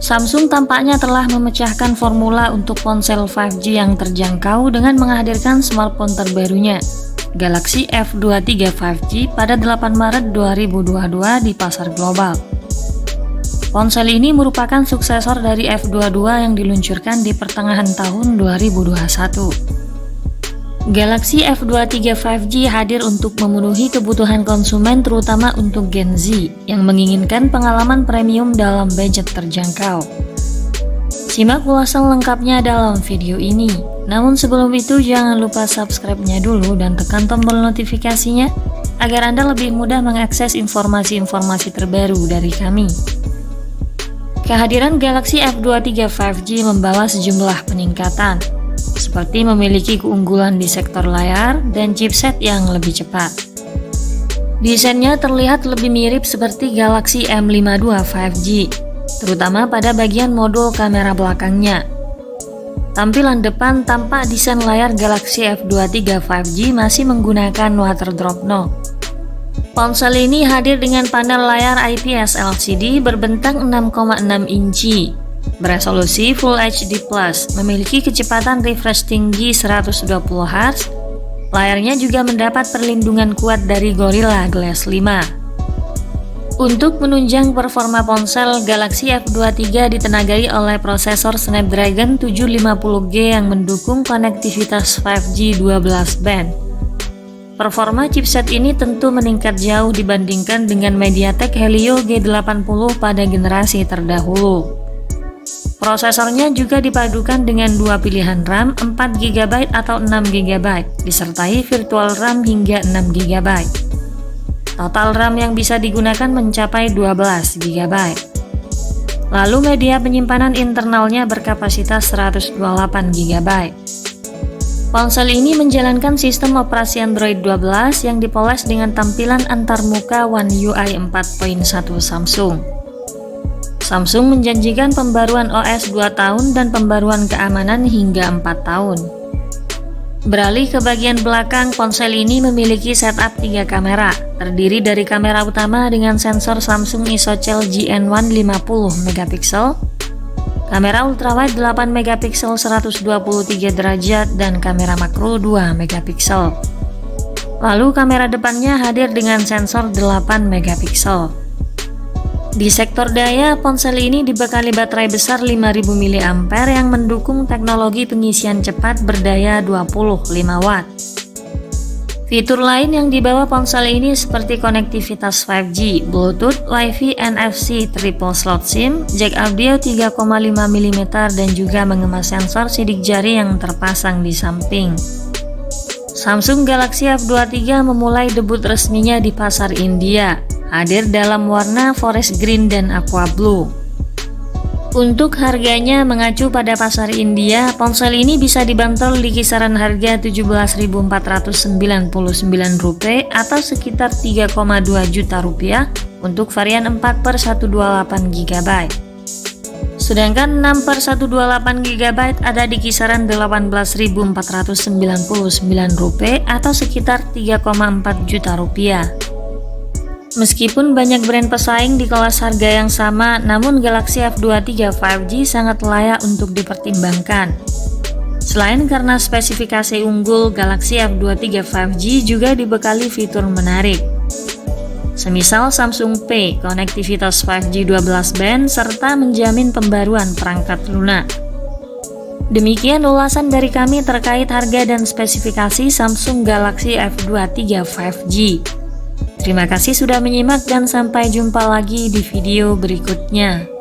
Samsung tampaknya telah memecahkan formula untuk ponsel 5G yang terjangkau dengan menghadirkan smartphone terbarunya, Galaxy F23 5G pada 8 Maret 2022 di pasar global. Ponsel ini merupakan suksesor dari F22 yang diluncurkan di pertengahan tahun 2021. Galaxy F23 5G hadir untuk memenuhi kebutuhan konsumen terutama untuk Gen Z yang menginginkan pengalaman premium dalam budget terjangkau. Simak ulasan lengkapnya dalam video ini. Namun sebelum itu jangan lupa subscribe-nya dulu dan tekan tombol notifikasinya agar Anda lebih mudah mengakses informasi-informasi terbaru dari kami. Kehadiran Galaxy F23 5G membawa sejumlah peningkatan, seperti memiliki keunggulan di sektor layar dan chipset yang lebih cepat. Desainnya terlihat lebih mirip seperti Galaxy M52 5G, terutama pada bagian modul kamera belakangnya. Tampilan depan tampak desain layar Galaxy F23 5G masih menggunakan water drop knob. Ponsel ini hadir dengan panel layar IPS LCD berbentang 6,6 inci, beresolusi Full HD+, memiliki kecepatan refresh tinggi 120 Hz. Layarnya juga mendapat perlindungan kuat dari Gorilla Glass 5. Untuk menunjang performa ponsel, Galaxy F23 ditenagai oleh prosesor Snapdragon 750G yang mendukung konektivitas 5G 12 band. Performa chipset ini tentu meningkat jauh dibandingkan dengan MediaTek Helio G80 pada generasi terdahulu. Prosesornya juga dipadukan dengan dua pilihan RAM 4GB atau 6GB, disertai virtual RAM hingga 6GB. Total RAM yang bisa digunakan mencapai 12GB. Lalu media penyimpanan internalnya berkapasitas 128GB. Ponsel ini menjalankan sistem operasi Android 12 yang dipoles dengan tampilan antarmuka One UI 4.1 Samsung. Samsung menjanjikan pembaruan OS 2 tahun dan pembaruan keamanan hingga 4 tahun. Beralih ke bagian belakang, ponsel ini memiliki setup 3 kamera, terdiri dari kamera utama dengan sensor Samsung ISOCELL GN1 50MP, kamera ultrawide 8MP 123 derajat, dan kamera makro 2MP. Lalu kamera depannya hadir dengan sensor 8MP. Di sektor daya, ponsel ini dibekali baterai besar 5000 mAh yang mendukung teknologi pengisian cepat berdaya 25W. Fitur lain yang dibawa ponsel ini seperti konektivitas 5G, Bluetooth, Wi-Fi, NFC, triple slot SIM, jack audio 3,5mm, dan juga mengemas sensor sidik jari yang terpasang di samping. Samsung Galaxy F23 memulai debut resminya di pasar India, hadir dalam warna forest green dan aqua blue. Untuk harganya mengacu pada pasar India, ponsel ini bisa dibanderol di kisaran harga Rp17.499 atau sekitar 3,2 juta rupiah untuk varian 4/128GB. Sedangkan 6/128GB ada di kisaran Rp18.499 atau sekitar 3,4 juta rupiah. Meskipun banyak brand pesaing di kelas harga yang sama, namun Galaxy F23 5G sangat layak untuk dipertimbangkan. Selain karena spesifikasi unggul, Galaxy F23 5G juga dibekali fitur menarik. Semisal Samsung Pay, konektivitas 5G 12 band, serta menjamin pembaruan perangkat lunak. Demikian ulasan dari kami terkait harga dan spesifikasi Samsung Galaxy F23 5G. Terima kasih sudah menyimak dan sampai jumpa lagi di video berikutnya.